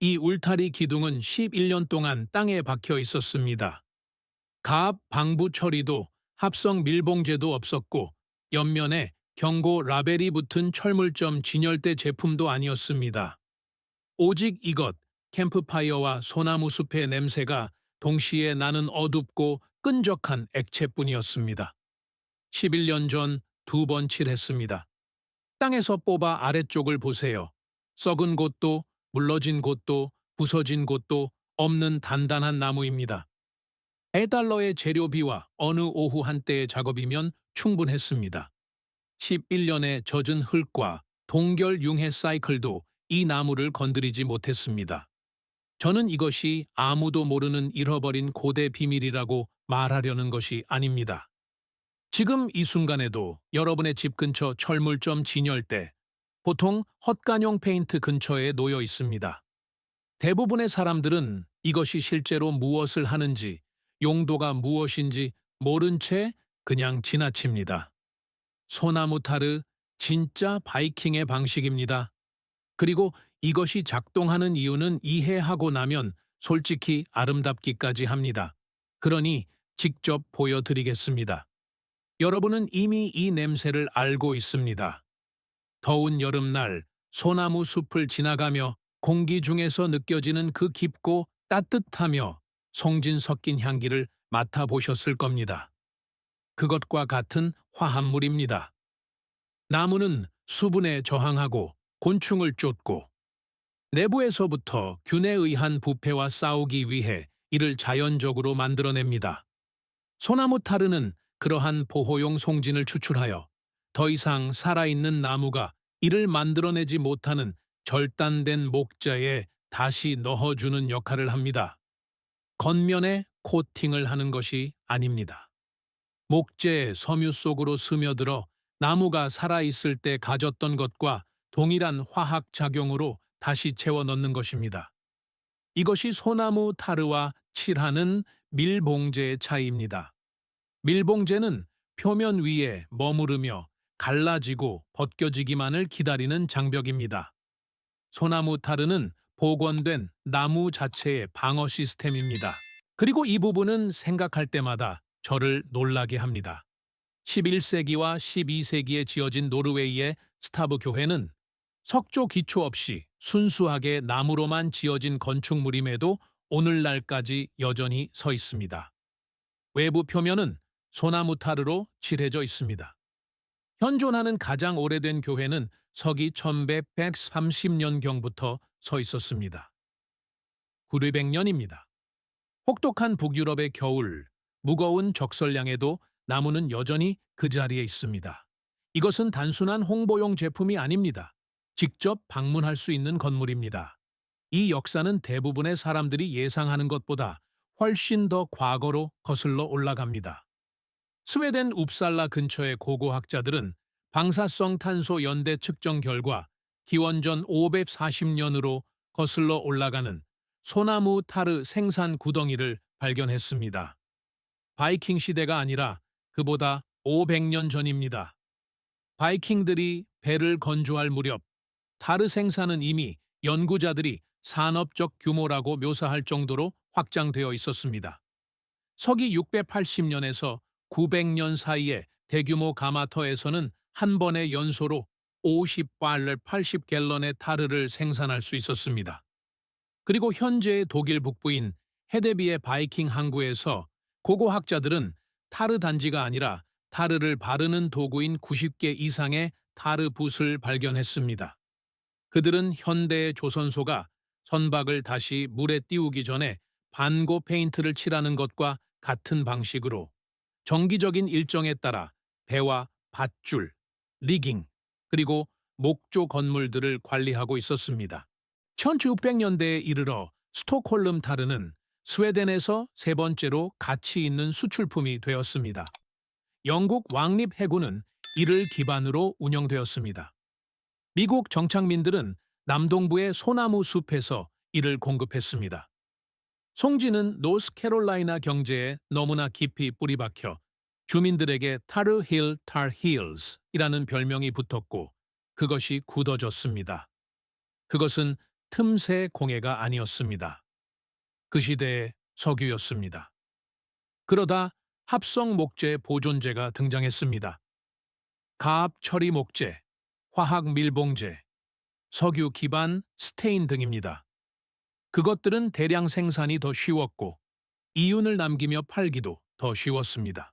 이 울타리 기둥은 11년 동안 땅에 박혀 있었습니다. 가압 방부 처리도 합성 밀봉제도 없었고 옆면에 경고 라벨이 붙은 철물점 진열대 제품도 아니었습니다. 오직 이것, 캠프파이어와 소나무 숲의 냄새가 동시에 나는 어둡고 끈적한 액체뿐이었습니다. 11년 전 2번 칠했습니다. 땅에서 뽑아 아래쪽을 보세요. 썩은 곳도, 물러진 곳도, 부서진 곳도 없는 단단한 나무입니다. $1의 재료비와 어느 오후 한때의 작업이면 충분했습니다. 11년의 젖은 흙과 동결 융해 사이클도 이 나무를 건드리지 못했습니다. 저는 이것이 아무도 모르는 잃어버린 고대 비밀이라고 말하려는 것이 아닙니다. 지금 이 순간에도 여러분의 집 근처 철물점 진열대, 보통 헛간용 페인트 근처에 놓여 있습니다. 대부분의 사람들은 이것이 실제로 무엇을 하는지, 용도가 무엇인지 모른 채 그냥 지나칩니다. 소나무 타르, 진짜 바이킹의 방식입니다. 그리고 이것이 작동하는 이유는 이해하고 나면 솔직히 아름답기까지 합니다. 그러니 직접 보여드리겠습니다. 여러분은 이미 이 냄새를 알고 있습니다. 더운 여름날 소나무 숲을 지나가며 공기 중에서 느껴지는 그 깊고 따뜻하며 송진 섞인 향기를 맡아보셨을 겁니다. 그것과 같은 화합물입니다. 나무는 수분에 저항하고 곤충을 쫓고 내부에서부터 균에 의한 부패와 싸우기 위해 이를 자연적으로 만들어냅니다. 소나무 타르는 그러한 보호용 송진을 추출하여 더 이상 살아있는 나무가 이를 만들어내지 못하는 절단된 목자에 다시 넣어주는 역할을 합니다. 겉면에 코팅을 하는 것이 아닙니다. 목재의 섬유 속으로 스며들어 나무가 살아있을 때 가졌던 것과 동일한 화학 작용으로 다시 채워 넣는 것입니다. 이것이 소나무 타르와 칠하는 밀봉제의 차이입니다. 밀봉제는 표면 위에 머무르며 갈라지고 벗겨지기만을 기다리는 장벽입니다. 소나무 타르는 복원된 나무 자체의 방어 시스템입니다. 그리고 이 부분은 생각할 때마다 저를 놀라게 합니다. 11세기와 12세기에 지어진 노르웨이의 스타브 교회는 석조 기초 없이 순수하게 나무로만 지어진 건축물임에도 오늘날까지 여전히 서 있습니다. 외부 표면은 소나무 타르로 칠해져 있습니다. 현존하는 가장 오래된 교회는 서기 1130년경부터 서 있었습니다. 900년입니다. 혹독한 북유럽의 겨울, 무거운 적설량에도 나무는 여전히 그 자리에 있습니다. 이것은 단순한 홍보용 제품이 아닙니다. 직접 방문할 수 있는 건물입니다. 이 역사는 대부분의 사람들이 예상하는 것보다 훨씬 더 과거로 거슬러 올라갑니다. 스웨덴 웁살라 근처의 고고학자들은 방사성 탄소 연대 측정 결과 기원전 540년으로 거슬러 올라가는 소나무 타르 생산 구덩이를 발견했습니다. 바이킹 시대가 아니라 그보다 500년 전입니다. 바이킹들이 배를 건조할 무렵 타르 생산은 이미 연구자들이 산업적 규모라고 묘사할 정도로 확장되어 있었습니다. 서기 680년에서 900년 사이에 대규모 가마터에서는 한 번의 연소로 50발럴 80갤런의 타르를 생산할 수 있었습니다. 그리고 현재의 독일 북부인 헤데비의 바이킹 항구에서 고고학자들은 타르 단지가 아니라 타르를 바르는 도구인 90개 이상의 타르 붓을 발견했습니다. 그들은 현대의 조선소가 선박을 다시 물에 띄우기 전에 반고 페인트를 칠하는 것과 같은 방식으로 정기적인 일정에 따라 배와 밧줄, 리깅, 그리고 목조 건물들을 관리하고 있었습니다. 1600년대에 이르러 스톡홀름 타르는 스웨덴에서 세 번째로 가치 있는 수출품이 되었습니다. 영국 왕립 해군은 이를 기반으로 운영되었습니다. 미국 정착민들은 남동부의 소나무 숲에서 이를 공급했습니다. 송지는 노스캐롤라이나 경제에 너무나 깊이 뿌리박혀 주민들에게 타르 힐 tar heels이라는 별명이 붙었고 그것이 굳어졌습니다. 그것은 틈새 공예가 아니었습니다. 그 시대의 석유였습니다. 그러다 합성 목재 보존제가 등장했습니다. 가압 처리 목재, 화학 밀봉제, 석유 기반 스테인 등입니다. 그것들은 대량 생산이 더 쉬웠고 이윤을 남기며 팔기도 더 쉬웠습니다.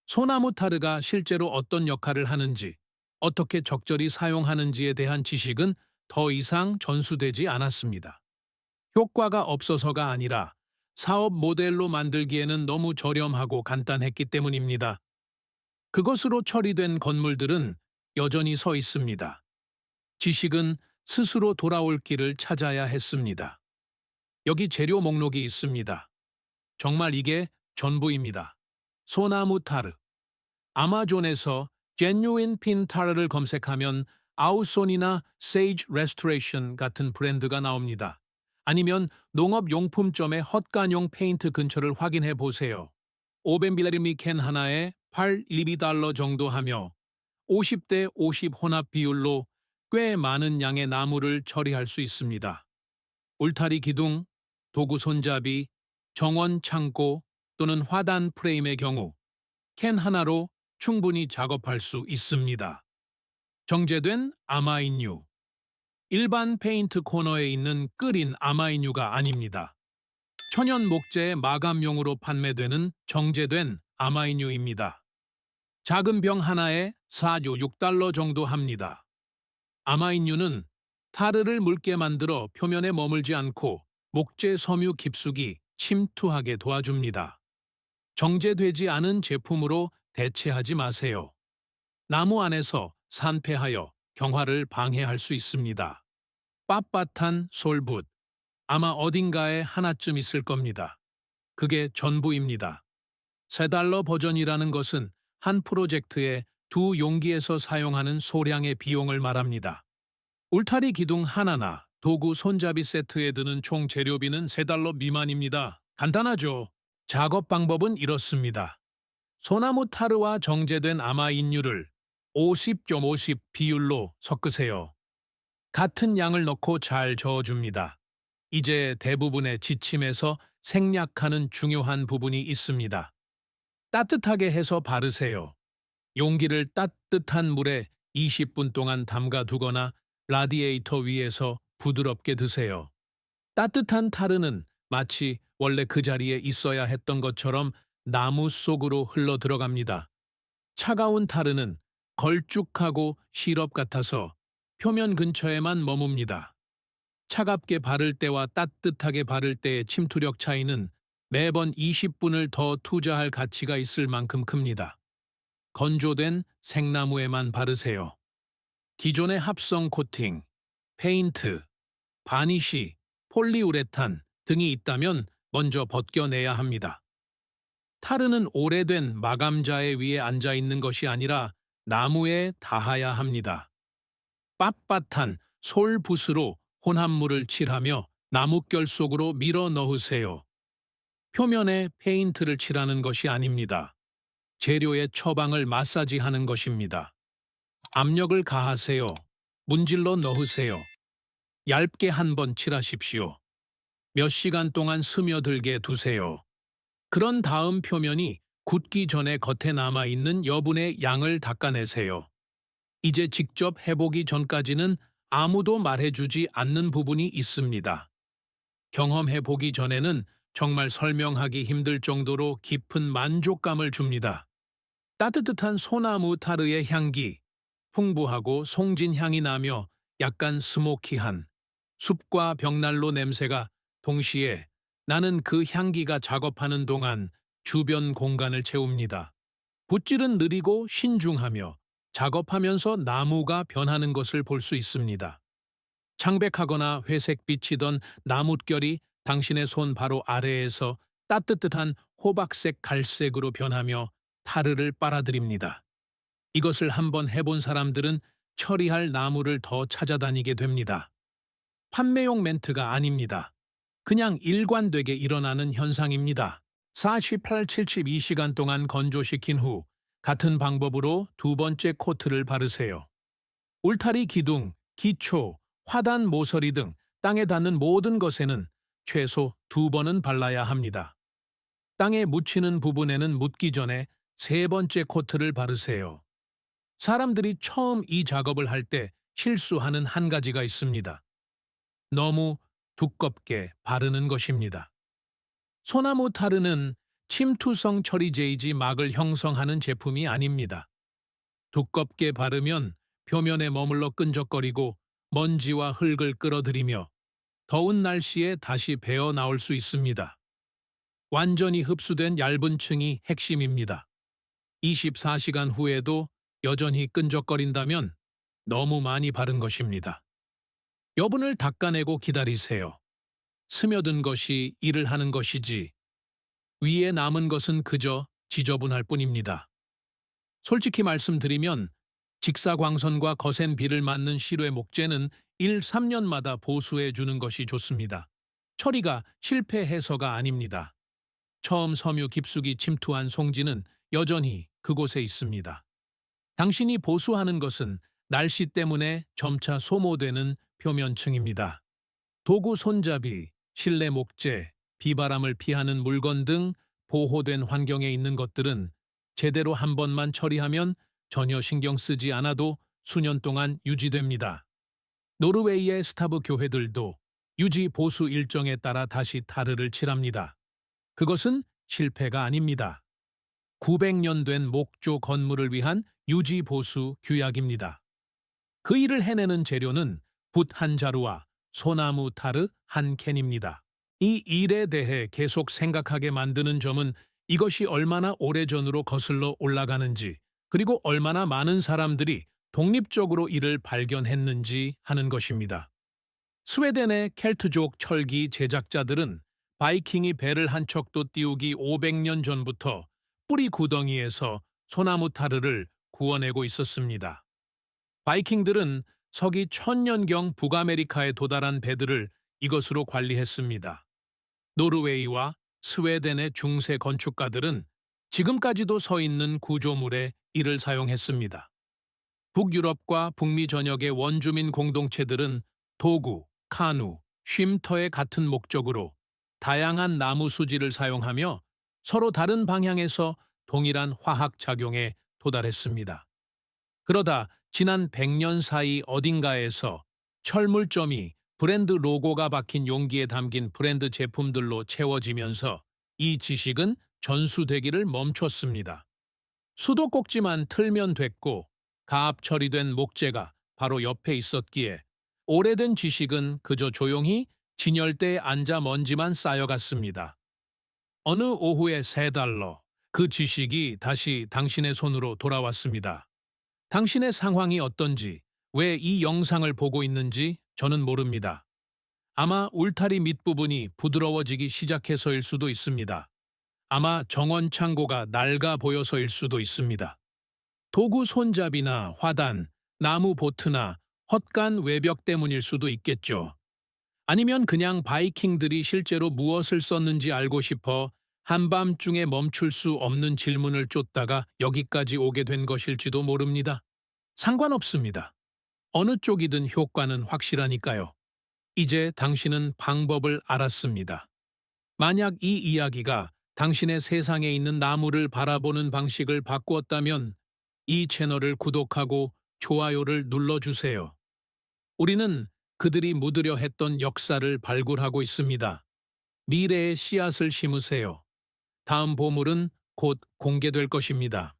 소나무 타르가 실제로 어떤 역할을 하는지, 어떻게 적절히 사용하는지에 대한 지식은 더 이상 전수되지 않았습니다. 효과가 없어서가 아니라 사업 모델로 만들기에는 너무 저렴하고 간단했기 때문입니다. 그것으로 처리된 건물들은 여전히 서 있습니다. 지식은 스스로 돌아올 길을 찾아야 했습니다. 여기 재료 목록이 있습니다. 정말 이게 전부입니다. 소나무 타르. 아마존에서 genuine pin 타르를 검색하면 아우손이나 Sage Restoration 같은 브랜드가 나옵니다. 아니면 농업용품점의 헛간용 페인트 근처를 확인해 보세요. 500ml 캔 하나에 8-12달러 정도 하며 50대 50 혼합 비율로 꽤 많은 양의 나무를 처리할 수 있습니다. 울타리 기둥, 도구 손잡이, 정원 창고 또는 화단 프레임의 경우 캔 하나로 충분히 작업할 수 있습니다. 정제된 아마인유. 일반 페인트 코너에 있는 끓인 아마인유가 아닙니다. 천연 목재의 마감용으로 판매되는 정제된 아마인유입니다. 작은 병 하나에 4-6달러 정도 합니다. 아마인유는 타르를 묽게 만들어 표면에 머물지 않고 목재 섬유 깊숙이 침투하게 도와줍니다. 정제되지 않은 제품으로 대체하지 마세요. 나무 안에서 산패하여 경화를 방해할 수 있습니다. 빳빳한 솔붓. 아마 어딘가에 하나쯤 있을 겁니다. 그게 전부입니다. 3달러 버전이라는 것은 한 프로젝트에 2 용기에서 사용하는 소량의 비용을 말합니다. 울타리 기둥 하나나 도구 손잡이 세트에 드는 총 재료비는 3달러 미만입니다. 간단하죠? 작업 방법은 이렇습니다. 소나무 타르와 정제된 아마인유를 50:50 비율로 섞으세요. 같은 양을 넣고 잘 저어줍니다. 이제 대부분의 지침에서 생략하는 중요한 부분이 있습니다. 따뜻하게 해서 바르세요. 용기를 따뜻한 물에 20분 동안 담가 두거나 라디에이터 위에서 부드럽게 드세요. 따뜻한 타르는 마치 원래 그 자리에 있어야 했던 것처럼 나무 속으로 흘러 들어갑니다. 차가운 타르는 걸쭉하고 시럽 같아서 표면 근처에만 머뭅니다. 차갑게 바를 때와 따뜻하게 바를 때의 침투력 차이는 매번 20분을 더 투자할 가치가 있을 만큼 큽니다. 건조된 생나무에만 바르세요. 기존의 합성 코팅, 페인트, 바니쉬, 폴리우레탄 등이 있다면 먼저 벗겨내야 합니다. 타르는 오래된 마감자에 위에 앉아 있는 것이 아니라 나무에 닿아야 합니다. 빳빳한 솔붓으로 혼합물을 칠하며 나뭇결 속으로 밀어 넣으세요. 표면에 페인트를 칠하는 것이 아닙니다. 재료의 처방을 마사지하는 것입니다. 압력을 가하세요. 문질러 넣으세요. 얇게 한번 칠하십시오. 몇 시간 동안 스며들게 두세요. 그런 다음 표면이 굳기 전에 겉에 남아있는 여분의 양을 닦아내세요. 이제 직접 해보기 전까지는 아무도 말해주지 않는 부분이 있습니다. 경험해보기 전에는 정말 설명하기 힘들 정도로 깊은 만족감을 줍니다. 따뜻한 소나무 타르의 향기, 풍부하고 송진 향이 나며 약간 스모키한 숲과 벽난로 냄새가 동시에 나는 그 향기가 작업하는 동안 주변 공간을 채웁니다. 붓질은 느리고 신중하며 작업하면서 나무가 변하는 것을 볼 수 있습니다. 창백하거나 회색빛이던 나뭇결이 당신의 손 바로 아래에서 따뜻한 호박색 갈색으로 변하며 타르를 빨아들입니다. 이것을 한번 해본 사람들은 처리할 나무를 더 찾아다니게 됩니다. 판매용 멘트가 아닙니다. 그냥 일관되게 일어나는 현상입니다. 48-72시간 동안 건조시킨 후 같은 방법으로 2번째 코트를 바르세요. 울타리 기둥, 기초, 화단 모서리 등 땅에 닿는 모든 것에는 최소 2번은 발라야 합니다. 땅에 묻히는 부분에는 묻기 전에 3번째 코트를 바르세요. 사람들이 처음 이 작업을 할 때 실수하는 한 가지가 있습니다. 너무 두껍게 바르는 것입니다. 소나무 타르는 침투성 처리제이지 막을 형성하는 제품이 아닙니다. 두껍게 바르면 표면에 머물러 끈적거리고 먼지와 흙을 끌어들이며 더운 날씨에 다시 배어 나올 수 있습니다. 완전히 흡수된 얇은 층이 핵심입니다. 24시간 후에도 여전히 끈적거린다면 너무 많이 바른 것입니다. 여분을 닦아내고 기다리세요. 스며든 것이 일을 하는 것이지 위에 남은 것은 그저 지저분할 뿐입니다. 솔직히 말씀드리면 직사광선과 거센 비를 맞는 실외 목재는 3년마다 보수해 주는 것이 좋습니다. 처리가 실패해서가 아닙니다. 처음 섬유 깊숙이 침투한 송지는 여전히 그곳에 있습니다. 당신이 보수하는 것은 날씨 때문에 점차 소모되는 표면층입니다. 도구 손잡이, 실내 목재, 비바람을 피하는 물건 등 보호된 환경에 있는 것들은 제대로 한 번만 처리하면 전혀 신경 쓰지 않아도 수년 동안 유지됩니다. 노르웨이의 스타브 교회들도 유지 보수 일정에 따라 다시 타르를 칠합니다. 그것은 실패가 아닙니다. 900년 된 목조 건물을 위한 유지 보수 규약입니다. 그 일을 해내는 재료는 붓 한 자루와 소나무 타르 한 캔입니다. 이 일에 대해 계속 생각하게 만드는 점은 이것이 얼마나 오래전으로 거슬러 올라가는지, 그리고 얼마나 많은 사람들이 독립적으로 이를 발견했는지 하는 것입니다. 스웨덴의 켈트족 철기 제작자들은 바이킹이 배를 한 척도 띄우기 500년 전부터 뿌리 구덩이에서 소나무 타르를 구워내고 있었습니다. 바이킹들은 서기 1000년경 북아메리카에 도달한 배들을 이것으로 관리했습니다. 노르웨이와 스웨덴의 중세 건축가들은 지금까지도 서 있는 구조물에 이를 사용했습니다. 북유럽과 북미 전역의 원주민 공동체들은 도구, 카누, 쉼터의 같은 목적으로 다양한 나무 수지를 사용하며 서로 다른 방향에서 동일한 화학 작용에 도달했습니다. 그러다 지난 100년 사이 어딘가에서 철물점이 브랜드 로고가 박힌 용기에 담긴 브랜드 제품들로 채워지면서 이 지식은 전수되기를 멈췄습니다. 수도꼭지만 틀면 됐고 가압 처리된 목재가 바로 옆에 있었기에 오래된 지식은 그저 조용히 진열대에 앉아 먼지만 쌓여갔습니다. 어느 오후에 $3, 그 지식이 다시 당신의 손으로 돌아왔습니다. 당신의 상황이 어떤지, 왜 이 영상을 보고 있는지 저는 모릅니다. 아마 울타리 밑부분이 부드러워지기 시작해서일 수도 있습니다. 아마 정원 창고가 낡아 보여서일 수도 있습니다. 도구 손잡이나 화단, 나무 보트나 헛간 외벽 때문일 수도 있겠죠. 아니면 그냥 바이킹들이 실제로 무엇을 썼는지 알고 싶어 한밤중에 멈출 수 없는 질문을 쫓다가 여기까지 오게 된 것일지도 모릅니다. 상관없습니다. 어느 쪽이든 효과는 확실하니까요. 이제 당신은 방법을 알았습니다. 만약 이 이야기가 당신의 세상에 있는 나무를 바라보는 방식을 바꾸었다면 이 채널을 구독하고 좋아요를 눌러주세요. 우리는 그들이 묻으려 했던 역사를 발굴하고 있습니다. 미래의 씨앗을 심으세요. 다음 보물은 곧 공개될 것입니다.